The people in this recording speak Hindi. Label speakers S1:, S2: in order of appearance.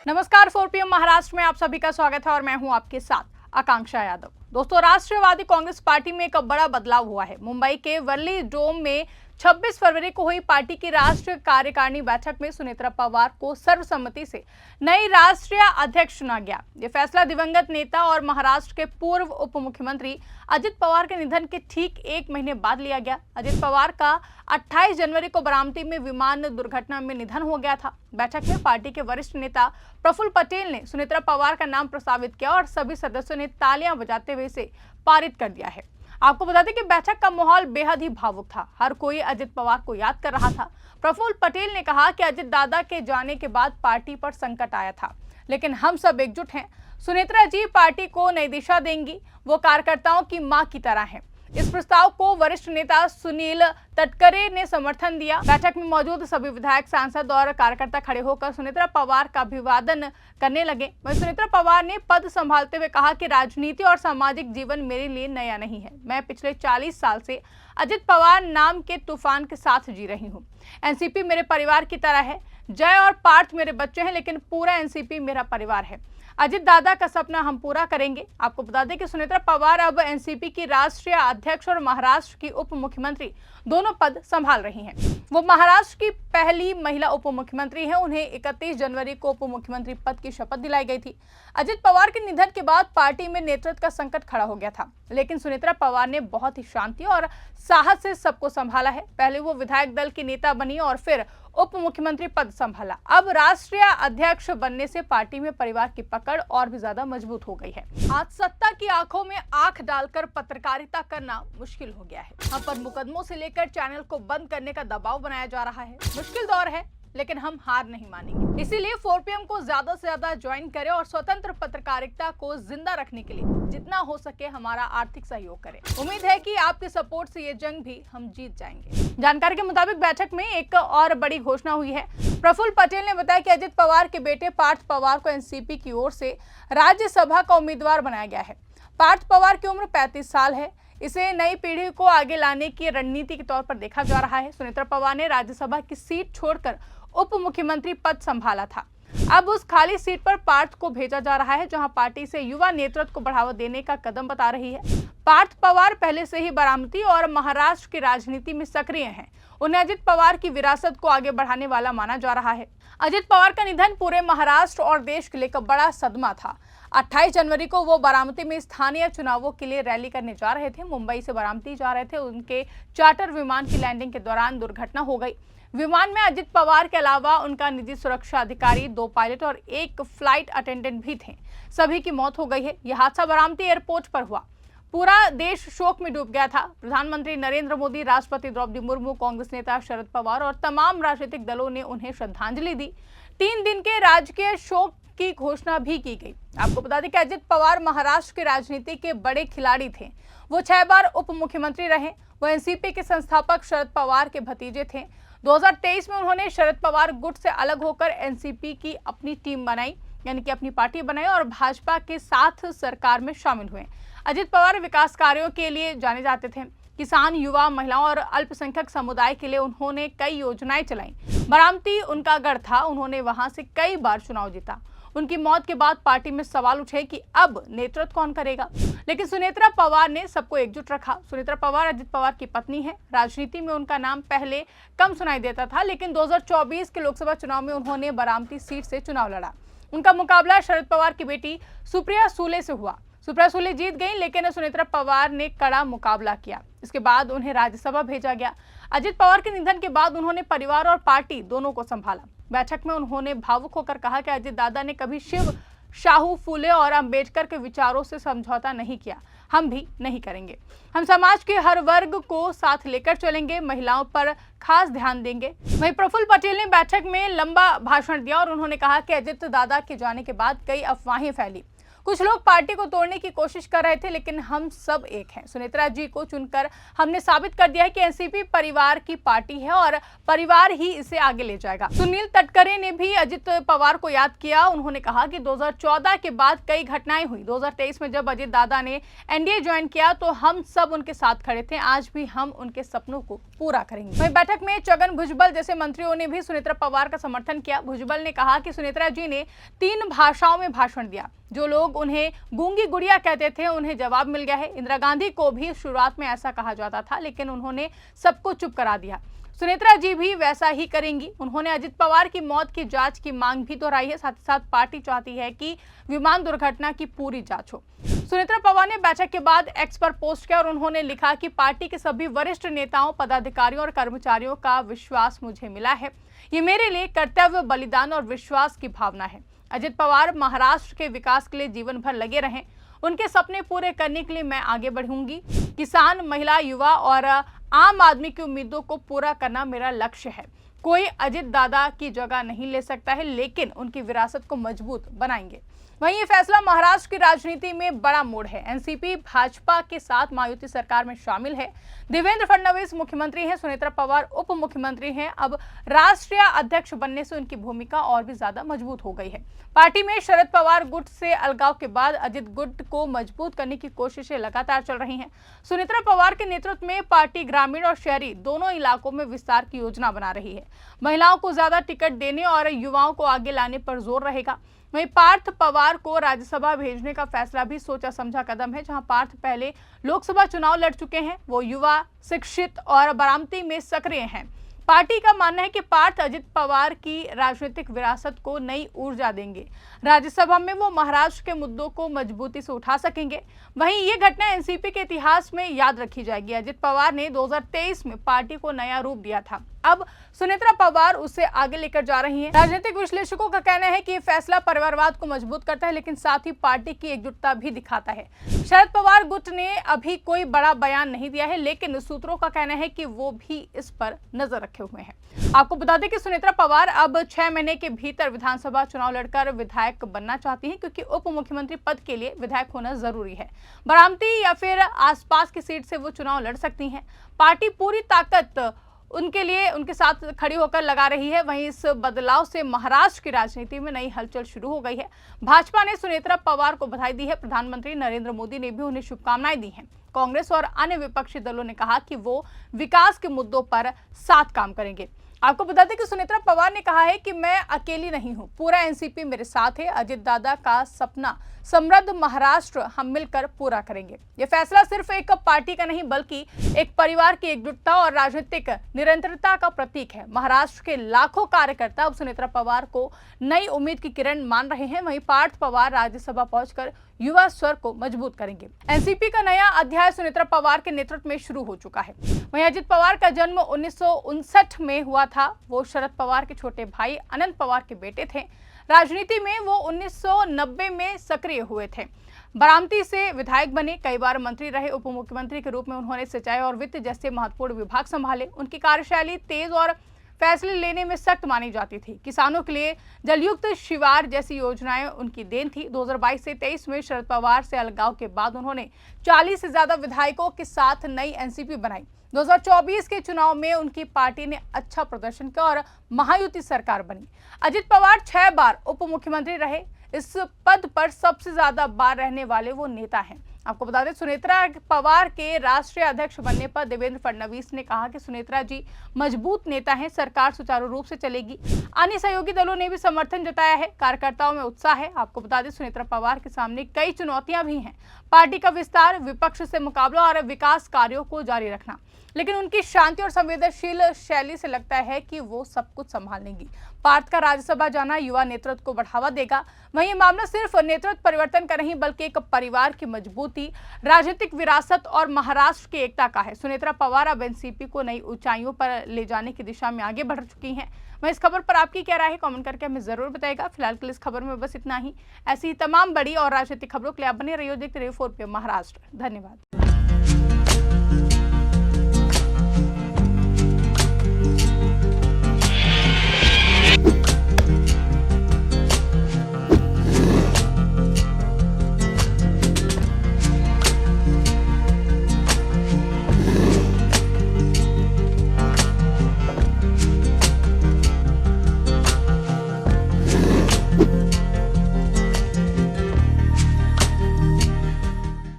S1: नमस्कार, 4 PM महाराष्ट्र में आप सभी का स्वागत है और मैं हूं आपके साथ आकांक्षा यादव। दोस्तों, राष्ट्रवादी कांग्रेस पार्टी में एक बड़ा बदलाव हुआ है। मुंबई के वर्ली डोम में 26 फरवरी को हुई पार्टी की राष्ट्रीय कार्यकारिणी बैठक में सुनेत्रा पवार को सर्वसम्मति से नई राष्ट्रीय अध्यक्ष चुना गया। ये फैसला दिवंगत नेता और महाराष्ट्र के पूर्व उप मुख्यमंत्री अजित पवार के निधन के ठीक एक महीने बाद लिया गया। अजित पवार का 28 जनवरी को बारामती में विमान दुर्घटना में निधन हो गया था। बैठक में पार्टी के वरिष्ठ नेता प्रफुल्ल पटेल ने सुनेत्रा पवार का नाम प्रस्तावित किया और सभी सदस्यों ने तालियां बजाते हुए इसे पारित कर दिया है। आपको बता दें कि बैठक का माहौल बेहद ही भावुक था। हर कोई अजित पवार को याद कर रहा था। प्रफुल्ल पटेल ने कहा कि अजित दादा के जाने के बाद पार्टी पर संकट आया था, लेकिन हम सब एकजुट हैं। सुनेत्रा जी पार्टी को नई दिशा देंगी। वो कार्यकर्ताओं की मां की तरह हैं। इस प्रस्ताव को वरिष्ठ नेता सुनील तटकरे ने समर्थन दिया। बैठक में मौजूद सभी विधायक, सांसद और कार्यकर्ता खड़े होकर सुनेत्रा पवार का अभिवादन करने लगे। वहीं सुनेत्रा पवार ने पद संभालते हुए कहा कि राजनीति और सामाजिक जीवन मेरे लिए नया नहीं है। मैं पिछले 40 साल से अजित पवार नाम के तूफान के साथ जी रही हूँ। एनसीपी मेरे परिवार की तरह है। जय और पार्थ मेरे बच्चे हैं, लेकिन पूरा एनसीपी मेरा परिवार है। अजित दादा का सपना हम पूरा करेंगे। आपको बता दें कि सुनेत्रा पवार अब एनसीपी की राष्ट्रीय अध्यक्ष और महाराष्ट्र की उप मुख्यमंत्री दोनों पद संभाल रही हैं। वो महाराष्ट्र की पहली महिला उप मुख्यमंत्री हैं। उन्हें 31 जनवरी को उप मुख्यमंत्री पद की शपथ दिलाई गई थी। अजित पवार के निधन के बाद पार्टी में नेतृत्व का संकट खड़ा हो गया था, लेकिन सुनेत्रा पवार ने बहुत ही शांति और साहस से सबको संभाला है। पहले वो विधायक दल की नेता बनी और फिर उप मुख्यमंत्री पद संभाला। अब राष्ट्रीय अध्यक्ष बनने से पार्टी में परिवार की पकड़ और भी ज्यादा मजबूत हो गई है। आज सत्ता की आंखों में आंख डालकर पत्रकारिता करना मुश्किल हो गया है। हम पर मुकदमों से लेकर चैनल को बंद करने का दबाव बनाया जा रहा है। मुश्किल दौर है, लेकिन हम हार नहीं मानेंगे। इसीलिए 4 PM को ज्यादा से ज्यादा ज्वाइन करें और स्वतंत्र पत्रकारिता को जिंदा रखने के लिए जितना हो सके हमारा आर्थिक सहयोग करें। उम्मीद है कि आपके सपोर्ट से ये जंग भी हम जीत जाएंगे। जानकारी के मुताबिक बैठक में एक और बड़ी घोषणा हुई है। प्रफुल्ल पटेल ने बताया कि अजित पवार के बेटे पार्थ पवार को एनसीपी की ओर से राज्यसभा का उम्मीदवार बनाया गया है। पार्थ पवार की उम्र 35 साल है। इसे नई पीढ़ी को आगे लाने की रणनीति के तौर पर देखा जा रहा है। सुनेत्रा पवार ने राज्यसभा की सीट छोड़कर उप मुख्यमंत्री पद संभाला था। अब उस खाली सीट पर पार्थ को भेजा जा रहा है, जहां पार्टी से युवा नेतृत्व को बढ़ावा देने का कदम बता रही है। पार्थ पवार पहले से ही बारामती और महाराष्ट्र की राजनीति में सक्रिय हैं। उन्हें अजित पवार की विरासत को आगे बढ़ाने वाला माना जा रहा है। अजित पवार का निधन पूरे महाराष्ट्र और देश के लिए एक बड़ा सदमा था। 28 जनवरी को वो बारामती में स्थानीय चुनावों के लिए रैली करने जा रहे थे। मुंबई से बारामती जा रहे थे। उनके चार्टर विमान की लैंडिंग के दौरान दुर्घटना हो गई। विमान में अजित पवार के अलावा उनका निजी सुरक्षा अधिकारी, 2 पायलट और 1 फ्लाइट अटेंडेंट भी थे। सभी की मौत हो गई है। यह हादसा बारामती एयरपोर्ट पर हुआ। पूरा देश शोक में डूब गया था। प्रधानमंत्री नरेंद्र मोदी, राष्ट्रपति द्रौपदी मुर्मू, कांग्रेस नेता शरद पवार और तमाम राजनीतिक दलों ने उन्हें श्रद्धांजलि दी। 3 दिन के राजकीय शोक की घोषणा भी की गई। आपको बता दें कि अजित पवार महाराष्ट्र की राजनीति के बड़े खिलाड़ी थे। वो 6 बार उप मुख्यमंत्री रहे। वो एनसीपी के संस्थापक शरद पवार के भतीजे थे। 2023 में उन्होंने शरद पवार गुट से अलग होकर एनसीपी की अपनी टीम बनाई, यानी कि अपनी पार्टी बनाई और भाजपा के साथ सरकार में शामिल हुए। अजित पवार विकास कार्यों के लिए जाने जाते थे। किसान, युवा, महिलाओं और अल्पसंख्यक समुदाय के लिए उन्होंने कई योजनाएं चलाई। बारामती उनका गढ़ था। उन्होंने वहां से कई बार चुनाव जीता। उनकी मौत के बाद पार्टी में सवाल उठे कि अब नेतृत्व कौन करेगा, लेकिन सुनेत्रा पवार ने सबको एकजुट रखा। सुनेत्रा पवार अजित पवार की पत्नी है। राजनीति में उनका नाम पहले कम सुनाई देता था, लेकिन 2024 के लोकसभा चुनाव में उन्होंने बारामती सीट से चुनाव लड़ा। उनका मुकाबला शरद पवार की बेटी सुप्रिया सुले से हुआ। सुप्रिया सुले जीत गई, लेकिन सुनेत्रा पवार ने कड़ा मुकाबला किया। इसके बाद उन्हें राज्यसभा भेजा गया। अजित पवार के निधन के बाद उन्होंने परिवार और पार्टी दोनों को संभाला। बैठक में उन्होंने भावुक होकर कहा कि अजित दादा ने कभी शिव, शाहू, फूले और अंबेडकर के विचारों से समझौता नहीं किया। हम भी नहीं करेंगे। हम समाज के हर वर्ग को साथ लेकर चलेंगे। महिलाओं पर खास ध्यान देंगे। वहीं प्रफुल्ल पटेल ने बैठक में लंबा भाषण दिया और उन्होंने कहा कि अजित दादा के जाने के बाद कई अफवाहें फैली। कुछ लोग पार्टी को तोड़ने की कोशिश कर रहे थे, लेकिन हम सब एक हैं। सुनेत्रा जी को चुनकर हमने साबित कर दिया है कि एनसीपी परिवार की पार्टी है और परिवार ही इसे आगे ले जाएगा। सुनील तटकरे ने भी अजित पवार को याद किया। उन्होंने कहा कि 2014 के बाद कई घटनाएं हुई। 2023 में जब अजित दादा ने एनडीए ज्वाइन किया तो हम सब उनके साथ खड़े थे। आज भी हम उनके सपनों को पूरा करेंगे। वहीं बैठक में छगन भुजबल जैसे मंत्रियों ने भी सुनेत्रा पवार का समर्थन किया। भुजबल ने कहा कि सुनेत्रा जी ने 3 भाषाओं में भाषण दिया। जो लोग उन्हें गूंगी गुड़िया कहते थे, उन्हें जवाब मिल गया है। इंदिरा गांधी को भी शुरुआत में ऐसा कहा जाता था, लेकिन उन्होंने सबको चुप करा दिया। सुनेत्रा जी भी वैसा ही करेंगी। उन्होंने अजित पवार की मौत की जांच की मांग भी दोहराई है। साथ ही साथ पार्टी चाहती है कि विमान दुर्घटना की पूरी जांच हो। सुनेत्रा पवार ने बैठक के बाद एक्स पर पोस्ट किया और उन्होंने लिखा कि पार्टी के सभी वरिष्ठ नेताओं, पदाधिकारियों और कर्मचारियों का विश्वास मुझे मिला है। ये मेरे लिए कर्तव्य, बलिदान और विश्वास की भावना है। अजित पवार महाराष्ट्र के विकास के लिए जीवन भर लगे रहें। उनके सपने पूरे करने के लिए मैं आगे बढ़ूंगी। किसान, महिला, युवा और आम आदमी की उम्मीदों को पूरा करना मेरा लक्ष्य है। कोई अजित दादा की जगह नहीं ले सकता है, लेकिन उनकी विरासत को मजबूत बनाएंगे। वहीं ये फैसला महाराष्ट्र की राजनीति में बड़ा मोड़ है। एनसीपी भाजपा के साथ महायुति सरकार में शामिल है। देवेंद्र फडणवीस मुख्यमंत्री हैं, सुनेत्रा पवार उप मुख्यमंत्री हैं। अब राष्ट्रीय अध्यक्ष बनने से उनकी भूमिका और भी ज्यादा मजबूत हो गई है। पार्टी में शरद पवार गुट से अलगाव के बाद अजित गुट को मजबूत करने की कोशिशें लगातार चल रही हैं। सुनेत्रा पवार के नेतृत्व में पार्टी ग्रामीण और शहरी दोनों इलाकों में विस्तार की योजना बना रही है। महिलाओं को ज्यादा टिकट देने और युवाओं को आगे लाने पर जोर रहेगा। वहीं पार्थ पवार को राज्यसभा भेजने का फैसला भी सोचा समझा कदम है। जहां पार्थ पहले लोकसभा चुनाव लड़ चुके हैं, वो युवा, शिक्षित और बारामती में सक्रिय हैं। पार्टी का मानना है कि पार्थ अजित पवार की राजनीतिक विरासत को नई ऊर्जा देंगे। राज्यसभा में वो महाराष्ट्र के मुद्दों को मजबूती से उठा सकेंगे। वहीं ये घटना एनसीपी के इतिहास में याद रखी जाएगी। अजित पवार ने 2023 में पार्टी को नया रूप दिया था। अब सुनेत्रा पवार उसे आगे लेकर जा रही हैं। राजनीतिक विश्लेषकों का कहना है कि ये फैसला परिवारवाद को मजबूत करता है, लेकिन साथ ही पार्टी की एकजुटता भी दिखाता है। शरद पवार गुट ने अभी कोई बड़ा बयान नहीं दिया है, लेकिन सूत्रों का कहना है कि वो भी इस पर नजर रखे हुए हैं। आपको बता दें कि सुनेत्रा पवार अब 6 महीने के भीतर विधानसभा चुनाव लड़कर विधायक बनना चाहती हैं, क्योंकि उप मुख्यमंत्री पद के लिए विधायक होना जरूरी है। बारामती या फिर आसपास की सीट से वो चुनाव लड़ सकती हैं। पार्टी पूरी ताकत उनके लिए उनके साथ खड़ी होकर लगा रही है। वहीं इस बदलाव से महाराष्ट्र की राजनीति में नई हलचल शुरू हो गई है। भाजपा ने सुनेत्रा पवार को बधाई दी है। प्रधानमंत्री नरेंद्र मोदी ने भी उन्हें शुभकामनाएं दी हैं। कांग्रेस और अन्य विपक्षी दलों ने कहा कि वो विकास के मुद्दों पर साथ काम करेंगे। आपको बता दें कि सुनेत्रा पवार ने कहा है कि मैं अकेली नहीं हूं, पूरा एनसीपी मेरे साथ है। अजित दादा का सपना समृद्ध महाराष्ट्र हम मिलकर पूरा करेंगे। यह फैसला सिर्फ एक पार्टी का नहीं, बल्कि एक परिवार की एकजुटता और राजनीतिक निरंतरता का प्रतीक है। महाराष्ट्र के लाखों कार्यकर्ता अब सुनेत्रा पवार को नई उम्मीद की किरण मान रहे हैं। वहीं पार्थ पवार राज्यसभा पहुंचकर युवा स्वर को मजबूत करेंगे। एनसीपी का नया अध्याय सुनेत्रा पवार के नेतृत्व में शुरू हो चुका है। वहीं अजित पवार का जन्म 1959 में हुआ था। वो शरद पवार के छोटे भाई अनंत पवार के बेटे थे। राजनीति में वो 1990 में सक्रिय हुए थे। बारामती से विधायक बने, कई बार मंत्री रहे। उप मुख्यमंत्री के रूप में उन्होंने सिंचाई और वित्त जैसे महत्वपूर्ण विभाग संभाले। उनकी कार्यशैली तेज और फैसले लेने में सख्त मानी जाती थी। किसानों के लिए जलयुक्त शिवार जैसी योजनाएं उनकी देन थी। 2022 से 23 में शरद पवार से अलगाव के बाद उन्होंने 40 से ज्यादा विधायकों के साथ नई एनसीपी बनाई। 2024 के चुनाव में उनकी पार्टी ने अच्छा प्रदर्शन किया और महायुति सरकार बनी। अजित पवार 6 बार उप मुख्यमंत्री रहे। इस पद पर सबसे ज्यादा बार रहने वाले वो नेता हैं। आपको बता दें, सुनेत्रा पवार के राष्ट्रीय अध्यक्ष बनने पर देवेंद्र फडणवीस ने कहा कि सुनेत्रा जी मजबूत नेता हैं, सरकार सुचारू रूप से चलेगी। अन्य सहयोगी दलों ने भी समर्थन जताया है। कार्यकर्ताओं में उत्साह है। आपको बता दें, सुनेत्रा पवार के सामने कई चुनौतियां भी हैं। पार्टी का विस्तार, विपक्ष से मुकाबला और विकास कार्यों को जारी रखना। लेकिन उनकी शांति और संवेदनशील शैली से लगता है कि वो सब कुछ संभाल लेंगी। पार्थ का राज्यसभा जाना युवा नेतृत्व को बढ़ावा देगा। वहीं मामला सिर्फ नेतृत्व परिवर्तन का नहीं, बल्कि एक परिवार की मजबूती, राजनीतिक विरासत और महाराष्ट्र की एकता का है। सुनेत्रा पवार अब एनसीपी को नई ऊंचाइयों पर ले जाने की दिशा में आगे बढ़ चुकी हैं। वहीं इस खबर पर आपकी क्या राय है, कमेंट करके हमें जरूर बताइएगा। फिलहाल के लिए इस खबर में बस इतना ही। ऐसी तमाम बड़ी और राजनीतिक खबरों के लिए आप बने रहिए, देखते रहिए 4PM महाराष्ट्र। धन्यवाद।